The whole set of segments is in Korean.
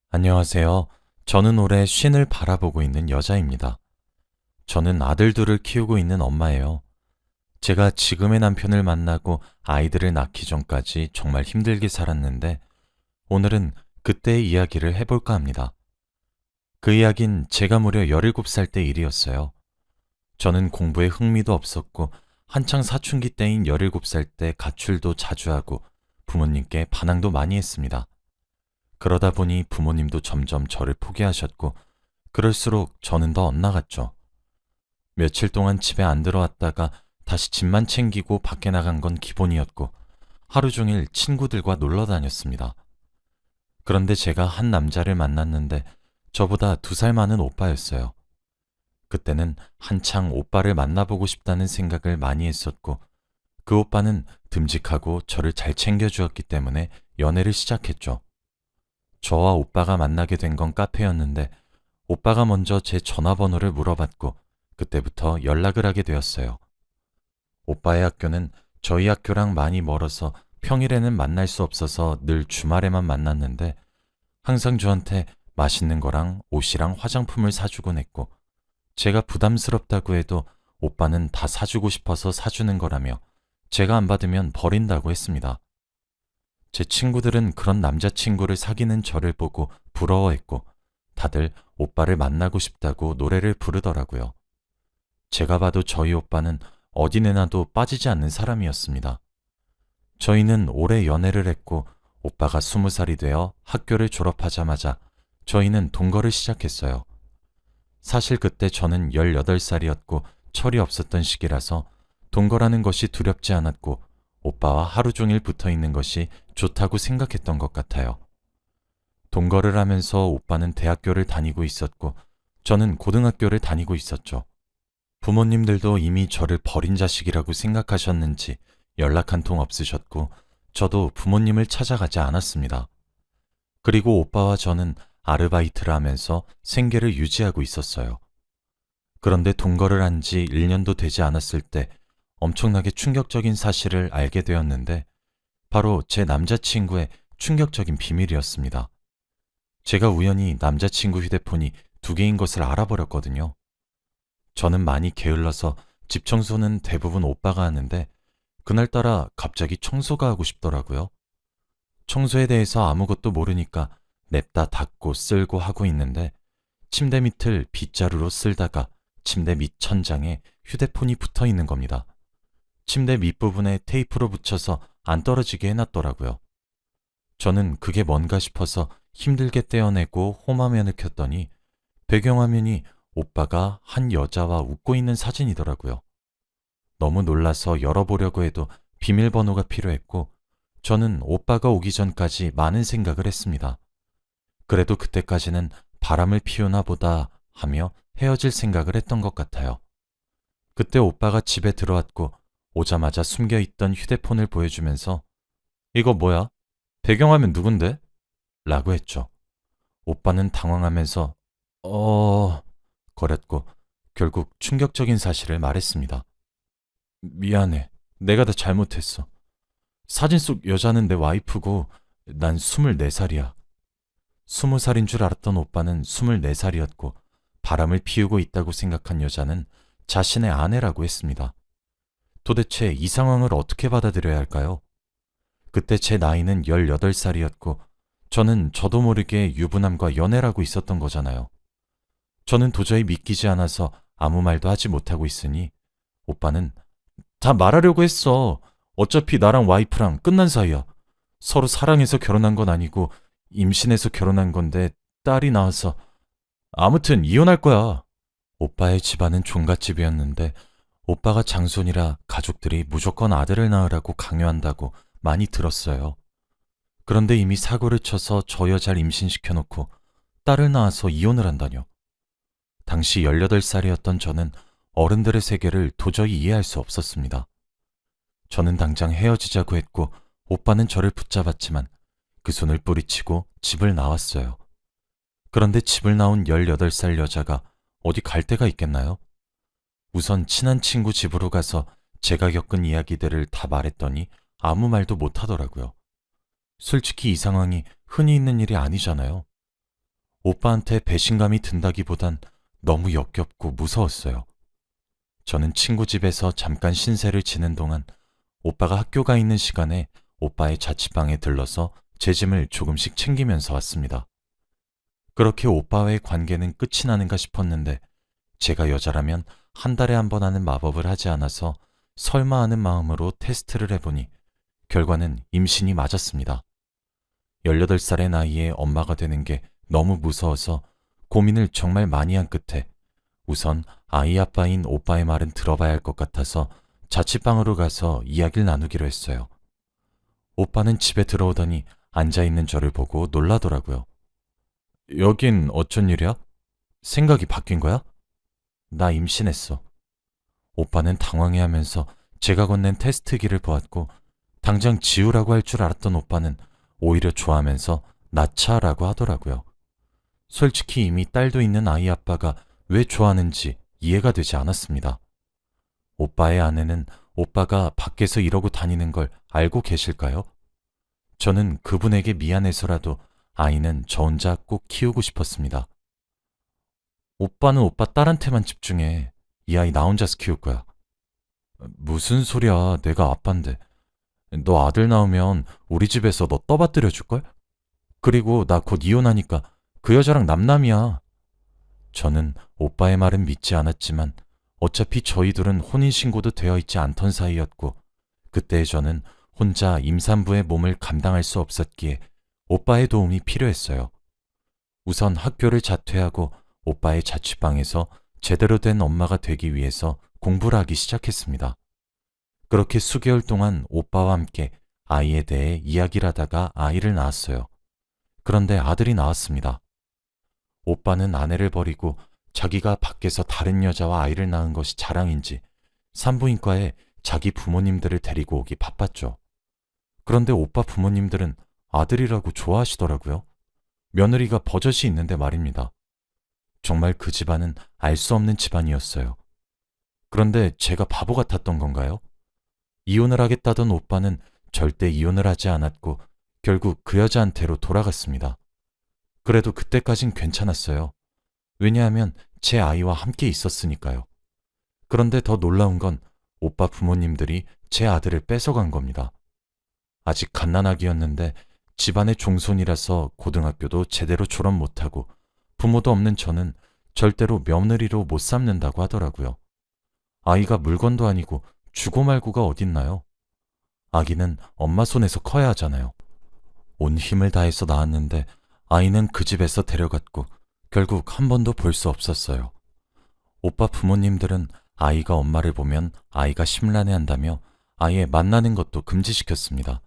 안녕하세요. 저는 올해 쉰을 바라보고 있는 여자입니다. 저는 아들 둘을 키우고 있는 엄마예요. 제가 지금의 남편을 만나고 아이들을 낳기 전까지 정말 힘들게 살았는데 오늘은 그때의 이야기를 해볼까 합니다. 그 이야기는 제가 무려 17살 때 일이었어요. 저는 공부에 흥미도 없었고 한창 사춘기 때인 17살 때 가출도 자주 하고 부모님께 반항도 많이 했습니다. 그러다 보니 부모님도 점점 저를 포기하셨고 그럴수록 저는 더 엇나갔죠. 며칠 동안 집에 안 들어왔다가 다시 집만 챙기고 밖에 나간 건 기본이었고 하루 종일 친구들과 놀러 다녔습니다. 그런데 제가 한 남자를 만났는데 저보다 2살 많은 오빠였어요. 그때는 한창 오빠를 만나보고 싶다는 생각을 많이 했었고 그 오빠는 듬직하고 저를 잘 챙겨주었기 때문에 연애를 시작했죠. 저와 오빠가 만나게 된 건 카페였는데 오빠가 먼저 제 전화번호를 물어봤고 그때부터 연락을 하게 되었어요. 오빠의 학교는 저희 학교랑 많이 멀어서 평일에는 만날 수 없어서 늘 주말에만 만났는데 항상 저한테 맛있는 거랑 옷이랑 화장품을 사주곤 했고 제가 부담스럽다고 해도 오빠는 다 사주고 싶어서 사주는 거라며 제가 안 받으면 버린다고 했습니다. 제 친구들은 그런 남자친구를 사귀는 저를 보고 부러워했고 다들 오빠를 만나고 싶다고 노래를 부르더라고요. 제가 봐도 저희 오빠는 어디 내놔도 빠지지 않는 사람이었습니다. 저희는 오래 연애를 했고 오빠가 20살이 되어 학교를 졸업하자마자 저희는 동거를 시작했어요. 사실 그때 저는 18살이었고 철이 없었던 시기라서 동거라는 것이 두렵지 않았고 오빠와 하루 종일 붙어 있는 것이 좋다고 생각했던 것 같아요. 동거를 하면서 오빠는 대학교를 다니고 있었고 저는 고등학교를 다니고 있었죠. 부모님들도 이미 저를 버린 자식이라고 생각하셨는지 연락 한 통 없으셨고 저도 부모님을 찾아가지 않았습니다. 그리고 오빠와 저는 아르바이트를 하면서 생계를 유지하고 있었어요. 그런데 동거를 한 지 1년도 되지 않았을 때 엄청나게 충격적인 사실을 알게 되었는데 바로 제 남자친구의 충격적인 비밀이었습니다. 제가 우연히 남자친구 휴대폰이 2개인 것을 알아버렸거든요. 저는 많이 게을러서 집 청소는 대부분 오빠가 하는데 그날따라 갑자기 청소가 하고 싶더라고요. 청소에 대해서 아무것도 모르니까 냅다 닦고 쓸고 하고 있는데 침대 밑을 빗자루로 쓸다가 침대 밑 천장에 휴대폰이 붙어 있는 겁니다. 침대 밑부분에 테이프로 붙여서 안 떨어지게 해놨더라고요. 저는 그게 뭔가 싶어서 힘들게 떼어내고 홈화면을 켰더니 배경화면이 오빠가 한 여자와 웃고 있는 사진이더라고요. 너무 놀라서 열어보려고 해도 비밀번호가 필요했고 저는 오빠가 오기 전까지 많은 생각을 했습니다. 그래도 그때까지는 바람을 피우나 보다 하며 헤어질 생각을 했던 것 같아요. 그때 오빠가 집에 들어왔고 오자마자 숨겨있던 휴대폰을 보여주면서 이거 뭐야? 배경화면 누군데? 라고 했죠. 오빠는 당황하면서 거렸고 결국 충격적인 사실을 말했습니다. 미안해. 내가 다 잘못했어. 사진 속 여자는 내 와이프고 난 24살이야. 20살인 줄 알았던 오빠는 24살이었고 바람을 피우고 있다고 생각한 여자는 자신의 아내라고 했습니다. 도대체 이 상황을 어떻게 받아들여야 할까요? 그때 제 나이는 18살이었고 저는 저도 모르게 유부남과 연애를 하고 있었던 거잖아요. 저는 도저히 믿기지 않아서 아무 말도 하지 못하고 있으니 오빠는 다 말하려고 했어. 어차피 나랑 와이프랑 끝난 사이야. 서로 사랑해서 결혼한 건 아니고 임신해서 결혼한 건데 딸이 나와서 아무튼 이혼할 거야. 오빠의 집안은 종갓집이었는데 오빠가 장손이라 가족들이 무조건 아들을 낳으라고 강요한다고 많이 들었어요. 그런데 이미 사고를 쳐서 저 여자를 임신시켜놓고 딸을 낳아서 이혼을 한다뇨. 당시 18살이었던 저는 어른들의 세계를 도저히 이해할 수 없었습니다. 저는 당장 헤어지자고 했고 오빠는 저를 붙잡았지만 그 손을 뿌리치고 집을 나왔어요. 그런데 집을 나온 18살 여자가 어디 갈 데가 있겠나요? 우선 친한 친구 집으로 가서 제가 겪은 이야기들을 다 말했더니 아무 말도 못 하더라고요. 솔직히 이 상황이 흔히 있는 일이 아니잖아요. 오빠한테 배신감이 든다기보단 너무 역겹고 무서웠어요. 저는 친구 집에서 잠깐 신세를 지는 동안 오빠가 학교 가 있는 시간에 오빠의 자취방에 들러서 제 짐을 조금씩 챙기면서 왔습니다. 그렇게 오빠와의 관계는 끝이 나는가 싶었는데 제가 여자라면 한 달에 한 번 하는 마법을 하지 않아서 설마 하는 마음으로 테스트를 해보니 결과는 임신이 맞았습니다. 18살의 나이에 엄마가 되는 게 너무 무서워서 고민을 정말 많이 한 끝에 우선 아이 아빠인 오빠의 말은 들어봐야 할 것 같아서 자취방으로 가서 이야기를 나누기로 했어요. 오빠는 집에 들어오더니 앉아있는 저를 보고 놀라더라고요. 여긴 어쩐 일이야? 생각이 바뀐 거야? 나 임신했어. 오빠는 당황해하면서 제가 건넨 테스트기를 보았고 당장 지우라고 할 줄 알았던 오빠는 오히려 좋아하면서 낳자라고 하더라고요. 솔직히 이미 딸도 있는 아이 아빠가 왜 좋아하는지 이해가 되지 않았습니다. 오빠의 아내는 오빠가 밖에서 이러고 다니는 걸 알고 계실까요? 저는 그분에게 미안해서라도 아이는 저 혼자 꼭 키우고 싶었습니다. 오빠는 오빠 딸한테만 집중해. 이 아이 나 혼자서 키울 거야. 무슨 소리야. 내가 아빠인데. 너 아들 나오면 우리 집에서 너 떠받들여 줄걸? 그리고 나 곧 이혼하니까 그 여자랑 남남이야. 저는 오빠의 말은 믿지 않았지만 어차피 저희 둘은 혼인신고도 되어 있지 않던 사이였고 그때 저는 혼자 임산부의 몸을 감당할 수 없었기에 오빠의 도움이 필요했어요. 우선 학교를 자퇴하고 오빠의 자취방에서 제대로 된 엄마가 되기 위해서 공부를 하기 시작했습니다. 그렇게 수개월 동안 오빠와 함께 아이에 대해 이야기를 하다가 아이를 낳았어요. 그런데 아들이 나왔습니다. 오빠는 아내를 버리고 자기가 밖에서 다른 여자와 아이를 낳은 것이 자랑인지 산부인과에 자기 부모님들을 데리고 오기 바빴죠. 그런데 오빠 부모님들은 아들이라고 좋아하시더라고요. 며느리가 버젓이 있는데 말입니다. 정말 그 집안은 알 수 없는 집안이었어요. 그런데 제가 바보 같았던 건가요? 이혼을 하겠다던 오빠는 절대 이혼을 하지 않았고 결국 그 여자한테로 돌아갔습니다. 그래도 그때까진 괜찮았어요. 왜냐하면 제 아이와 함께 있었으니까요. 그런데 더 놀라운 건 오빠 부모님들이 제 아들을 뺏어간 겁니다. 아직 갓난아기였는데 집안의 종손이라서 고등학교도 제대로 졸업 못하고 부모도 없는 저는 절대로 며느리로 못 삼는다고 하더라고요. 아이가 물건도 아니고 주고 말고가 어딨나요? 아기는 엄마 손에서 커야 하잖아요. 온 힘을 다해서 낳았는데 아이는 그 집에서 데려갔고 결국 한 번도 볼 수 없었어요. 오빠 부모님들은 아이가 엄마를 보면 아이가 심란해한다며 아예 만나는 것도 금지시켰습니다.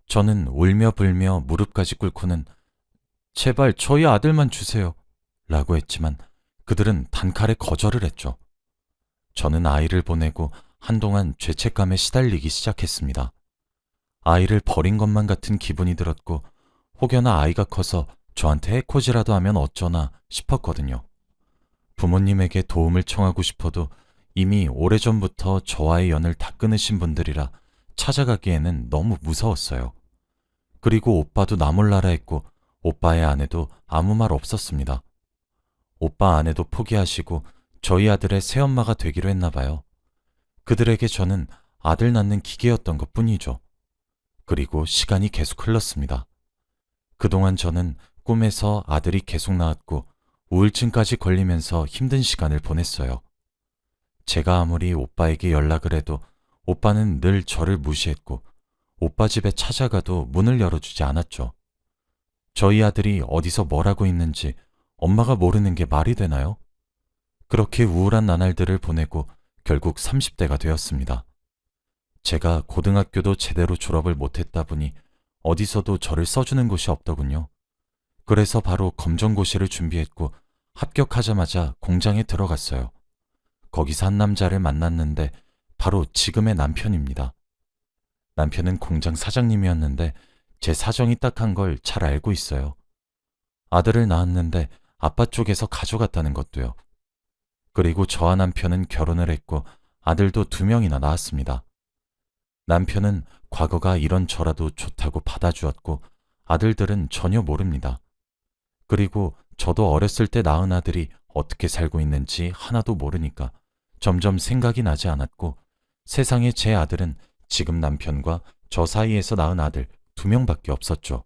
저는 울며 불며 무릎까지 꿇고는 제발 저희 아들만 주세요 라고 했지만 그들은 단칼에 거절을 했죠. 저는 아이를 보내고 한동안 죄책감에 시달리기 시작했습니다. 아이를 버린 것만 같은 기분이 들었고 혹여나 아이가 커서 저한테 해코지라도 하면 어쩌나 싶었거든요. 부모님에게 도움을 청하고 싶어도 이미 오래전부터 저와의 연을 다 끊으신 분들이라 찾아가기에는 너무 무서웠어요. 그리고 오빠도 나 몰라라 했고 오빠의 아내도 아무 말 없었습니다. 오빠 아내도 포기하시고 저희 아들의 새엄마가 되기로 했나 봐요. 그들에게 저는 아들 낳는 기계였던 것 뿐이죠. 그리고 시간이 계속 흘렀습니다. 그동안 저는 꿈에서 아들이 계속 나왔고 우울증까지 걸리면서 힘든 시간을 보냈어요. 제가 아무리 오빠에게 연락을 해도 오빠는 늘 저를 무시했고 오빠 집에 찾아가도 문을 열어주지 않았죠. 저희 아들이 어디서 뭘 하고 있는지 엄마가 모르는 게 말이 되나요? 그렇게 우울한 나날들을 보내고 결국 30대가 되었습니다. 제가 고등학교도 제대로 졸업을 못했다 보니 어디서도 저를 써주는 곳이 없더군요. 그래서 바로 검정고시를 준비했고 합격하자마자 공장에 들어갔어요. 거기서 한 남자를 만났는데 바로 지금의 남편입니다. 남편은 공장 사장님이었는데 제 사정이 딱한 걸 잘 알고 있어요. 아들을 낳았는데 아빠 쪽에서 가져갔다는 것도요. 그리고 저와 남편은 결혼을 했고 아들도 2명이나 낳았습니다. 남편은 과거가 이런저라도 좋다고 받아주었고 아들들은 전혀 모릅니다. 그리고 저도 어렸을 때 낳은 아들이 어떻게 살고 있는지 하나도 모르니까 점점 생각이 나지 않았고 세상에 제 아들은 지금 남편과 저 사이에서 낳은 아들 2명밖에 없었죠.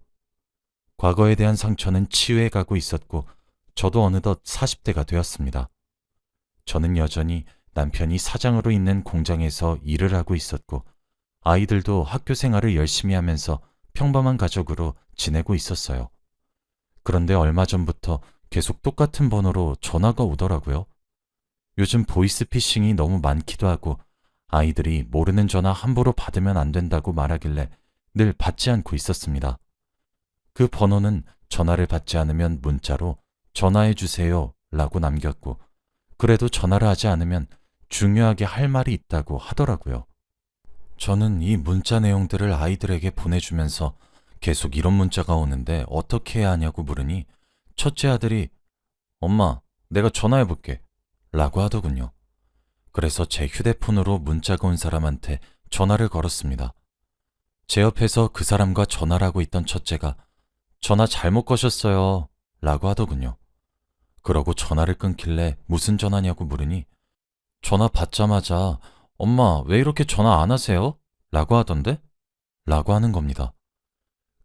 과거에 대한 상처는 치유해 가고 있었고 저도 어느덧 40대가 되었습니다. 저는 여전히 남편이 사장으로 있는 공장에서 일을 하고 있었고 아이들도 학교 생활을 열심히 하면서 평범한 가족으로 지내고 있었어요. 그런데 얼마 전부터 계속 똑같은 번호로 전화가 오더라고요. 요즘 보이스피싱이 너무 많기도 하고 아이들이 모르는 전화 함부로 받으면 안 된다고 말하길래 늘 받지 않고 있었습니다. 그 번호는 전화를 받지 않으면 문자로 전화해 주세요 라고 남겼고 그래도 전화를 하지 않으면 중요하게 할 말이 있다고 하더라고요. 저는 이 문자 내용들을 아이들에게 보내주면서 계속 이런 문자가 오는데 어떻게 해야 하냐고 물으니 첫째 아들이 엄마, 내가 전화해 볼게 라고 하더군요. 그래서 제 휴대폰으로 문자가 온 사람한테 전화를 걸었습니다. 제 옆에서 그 사람과 전화를 하고 있던 첫째가 전화 잘못 거셨어요 라고 하더군요. 그러고 전화를 끊길래 무슨 전화냐고 물으니 전화 받자마자 엄마 왜 이렇게 전화 안 하세요? 라고 하던데? 라고 하는 겁니다.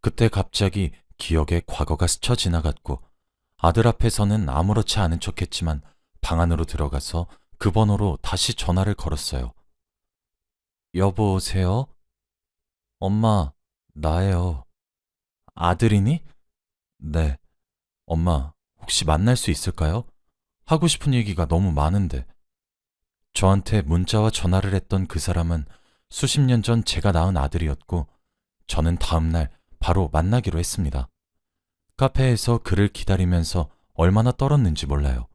그때 갑자기 기억에 과거가 스쳐 지나갔고 아들 앞에서는 아무렇지 않은 척했지만 방 안으로 들어가서 그 번호로 다시 전화를 걸었어요. 여보세요? 엄마, 나예요. 아들이니? 네. 엄마, 혹시 만날 수 있을까요? 하고 싶은 얘기가 너무 많은데. 저한테 문자와 전화를 했던 그 사람은 수십 년 전 제가 낳은 아들이었고 저는 다음날 바로 만나기로 했습니다. 카페에서 그를 기다리면서 얼마나 떨었는지 몰라요.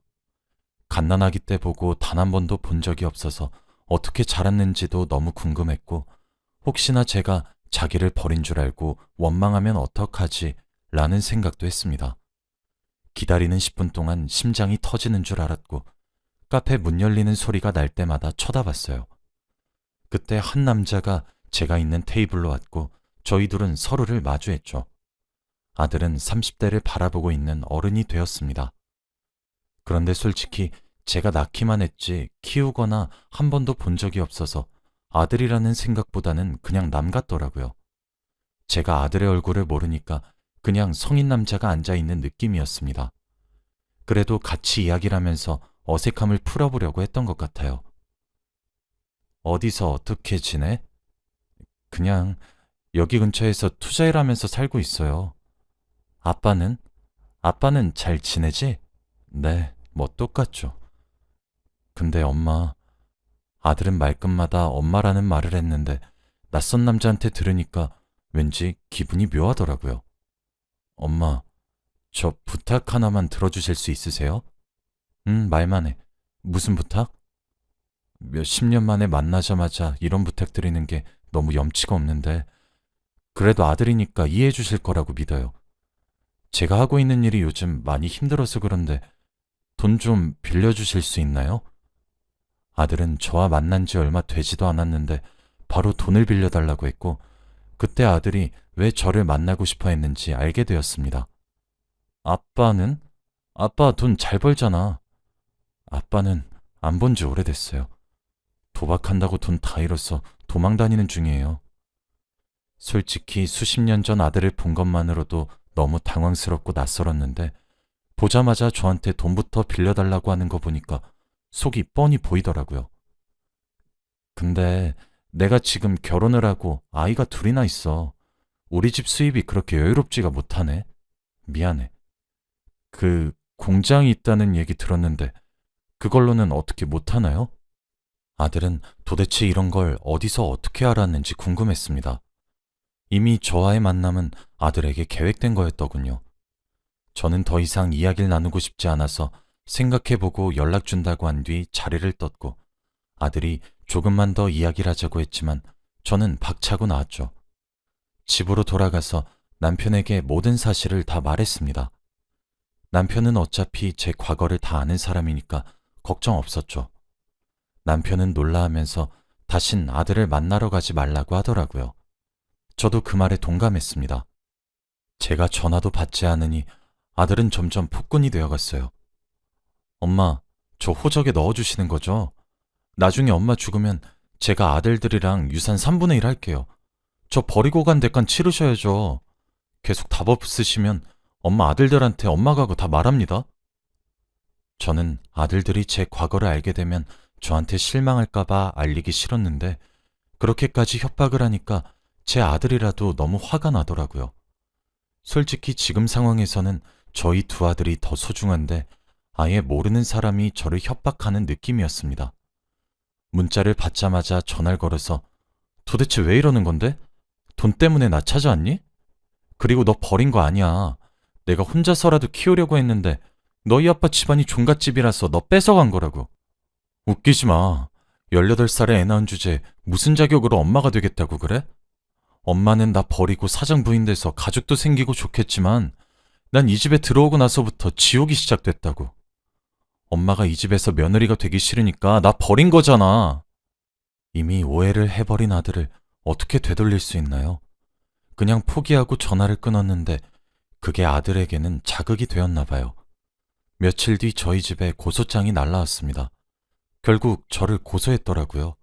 갓난아기 때 보고 단 한 번도 본 적이 없어서 어떻게 자랐는지도 너무 궁금했고 혹시나 제가 자기를 버린 줄 알고 원망하면 어떡하지 라는 생각도 했습니다. 기다리는 10분 동안 심장이 터지는 줄 알았고 카페 문 열리는 소리가 날 때마다 쳐다봤어요. 그때 한 남자가 제가 있는 테이블로 왔고 저희 둘은 서로를 마주했죠. 아들은 30대를 바라보고 있는 어른이 되었습니다. 그런데 솔직히 제가 낳기만 했지 키우거나 한 번도 본 적이 없어서 아들이라는 생각보다는 그냥 남 같더라고요. 제가 아들의 얼굴을 모르니까 그냥 성인 남자가 앉아있는 느낌이었습니다. 그래도 같이 이야기를 하면서 어색함을 풀어보려고 했던 것 같아요. 어디서 어떻게 지내? 그냥 여기 근처에서 투자일하면서 살고 있어요. 아빠는? 아빠는 잘 지내지? 네, 뭐 똑같죠. 근데 엄마, 아들은 말끝마다 엄마라는 말을 했는데 낯선 남자한테 들으니까 왠지 기분이 묘하더라고요. 엄마, 저 부탁 하나만 들어주실 수 있으세요? 말만 해. 무슨 부탁? 몇십 년 만에 만나자마자 이런 부탁 드리는 게 너무 염치가 없는데 그래도 아들이니까 이해해 주실 거라고 믿어요. 제가 하고 있는 일이 요즘 많이 힘들어서 그런데 돈 좀 빌려주실 수 있나요? 아들은 저와 만난 지 얼마 되지도 않았는데 바로 돈을 빌려달라고 했고 그때 아들이 왜 저를 만나고 싶어 했는지 알게 되었습니다. 아빠는? 아빠 돈 잘 벌잖아. 아빠는 안 본 지 오래됐어요. 도박한다고 돈 다 잃어서 도망 다니는 중이에요. 솔직히 수십 년 전 아들을 본 것만으로도 너무 당황스럽고 낯설었는데 보자마자 저한테 돈부터 빌려달라고 하는 거 보니까 속이 뻔히 보이더라고요. 근데 내가 지금 결혼을 하고 아이가 둘이나 있어. 우리 집 수입이 그렇게 여유롭지가 못하네. 미안해. 그 공장이 있다는 얘기 들었는데 그걸로는 어떻게 못하나요? 아들은 도대체 이런 걸 어디서 어떻게 알았는지 궁금했습니다. 이미 저와의 만남은 아들에게 계획된 거였더군요. 저는 더 이상 이야기를 나누고 싶지 않아서 생각해보고 연락 준다고 한 뒤 자리를 떴고 아들이 조금만 더 이야기를 하자고 했지만 저는 박차고 나왔죠. 집으로 돌아가서 남편에게 모든 사실을 다 말했습니다. 남편은 어차피 제 과거를 다 아는 사람이니까 걱정 없었죠. 남편은 놀라하면서 다신 아들을 만나러 가지 말라고 하더라고요. 저도 그 말에 동감했습니다. 제가 전화도 받지 않으니 아들은 점점 폭군이 되어갔어요. 엄마, 저 호적에 넣어주시는 거죠? 나중에 엄마 죽으면 제가 아들들이랑 유산 3분의 1 할게요. 저 버리고 간 대간 치르셔야죠. 계속 답 없으시면 엄마 아들들한테 엄마 가고 다 말합니다. 저는 아들들이 제 과거를 알게 되면 저한테 실망할까봐 알리기 싫었는데 그렇게까지 협박을 하니까 제 아들이라도 너무 화가 나더라고요. 솔직히 지금 상황에서는 저희 두 아들이 더 소중한데 아예 모르는 사람이 저를 협박하는 느낌이었습니다. 문자를 받자마자 전화를 걸어서 도대체 왜 이러는 건데? 돈 때문에 나 찾아왔니? 그리고 너 버린 거 아니야. 내가 혼자서라도 키우려고 했는데 너희 아빠 집안이 종갓집이라서 너 뺏어간 거라고. 웃기지 마. 18살에 애 낳은 주제에 무슨 자격으로 엄마가 되겠다고 그래? 엄마는 나 버리고 사장부인 돼서 가족도 생기고 좋겠지만 난 이 집에 들어오고 나서부터 지옥이 시작됐다고. 엄마가 이 집에서 며느리가 되기 싫으니까 나 버린 거잖아. 이미 오해를 해버린 아들을 어떻게 되돌릴 수 있나요? 그냥 포기하고 전화를 끊었는데 그게 아들에게는 자극이 되었나 봐요. 며칠 뒤 저희 집에 고소장이 날라왔습니다. 결국 저를 고소했더라고요.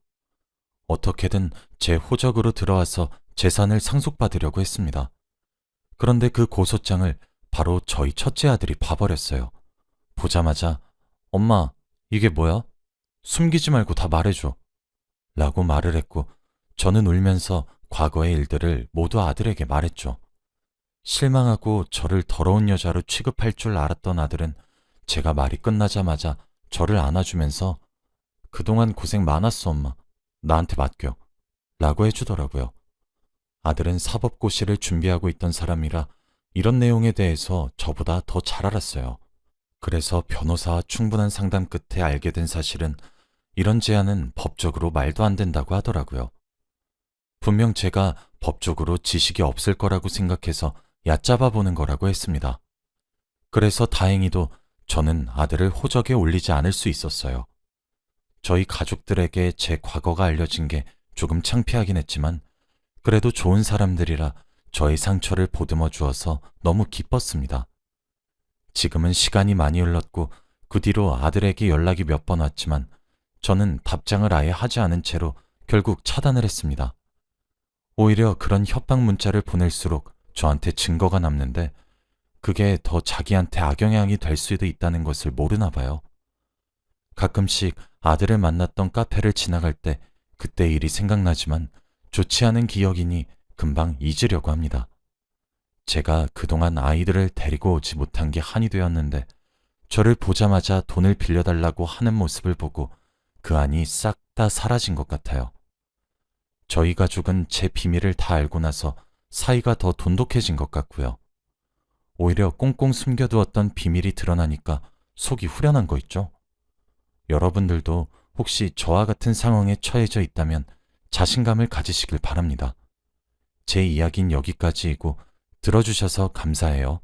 어떻게든 제 호적으로 들어와서 재산을 상속받으려고 했습니다. 그런데 그 고소장을 바로 저희 첫째 아들이 봐버렸어요. 보자마자 엄마, 이게 뭐야? 숨기지 말고 다 말해줘. 라고 말을 했고 저는 울면서 과거의 일들을 모두 아들에게 말했죠. 실망하고 저를 더러운 여자로 취급할 줄 알았던 아들은 제가 말이 끝나자마자 저를 안아주면서 그동안 고생 많았어, 엄마. 나한테 맡겨. 라고 해주더라고요. 아들은 사법고시를 준비하고 있던 사람이라 이런 내용에 대해서 저보다 더 잘 알았어요. 그래서 변호사와 충분한 상담 끝에 알게 된 사실은 이런 제안은 법적으로 말도 안 된다고 하더라고요. 분명 제가 법적으로 지식이 없을 거라고 생각해서 얕잡아 보는 거라고 했습니다. 그래서 다행히도 저는 아들을 호적에 올리지 않을 수 있었어요. 저희 가족들에게 제 과거가 알려진 게 조금 창피하긴 했지만 그래도 좋은 사람들이라 저의 상처를 보듬어 주어서 너무 기뻤습니다. 지금은 시간이 많이 흘렀고 그 뒤로 아들에게 연락이 몇 번 왔지만 저는 답장을 아예 하지 않은 채로 결국 차단을 했습니다. 오히려 그런 협박 문자를 보낼수록 저한테 증거가 남는데 그게 더 자기한테 악영향이 될 수도 있다는 것을 모르나 봐요. 가끔씩 아들을 만났던 카페를 지나갈 때 그때 일이 생각나지만 좋지 않은 기억이니 금방 잊으려고 합니다. 제가 그동안 아이들을 데리고 오지 못한 게 한이 되었는데 저를 보자마자 돈을 빌려달라고 하는 모습을 보고 그 안이 싹 다 사라진 것 같아요. 저희 가족은 제 비밀을 다 알고 나서 사이가 더 돈독해진 것 같고요. 오히려 꽁꽁 숨겨두었던 비밀이 드러나니까 속이 후련한 거 있죠? 여러분들도 혹시 저와 같은 상황에 처해져 있다면 자신감을 가지시길 바랍니다. 제 이야기는 여기까지이고 들어주셔서 감사해요.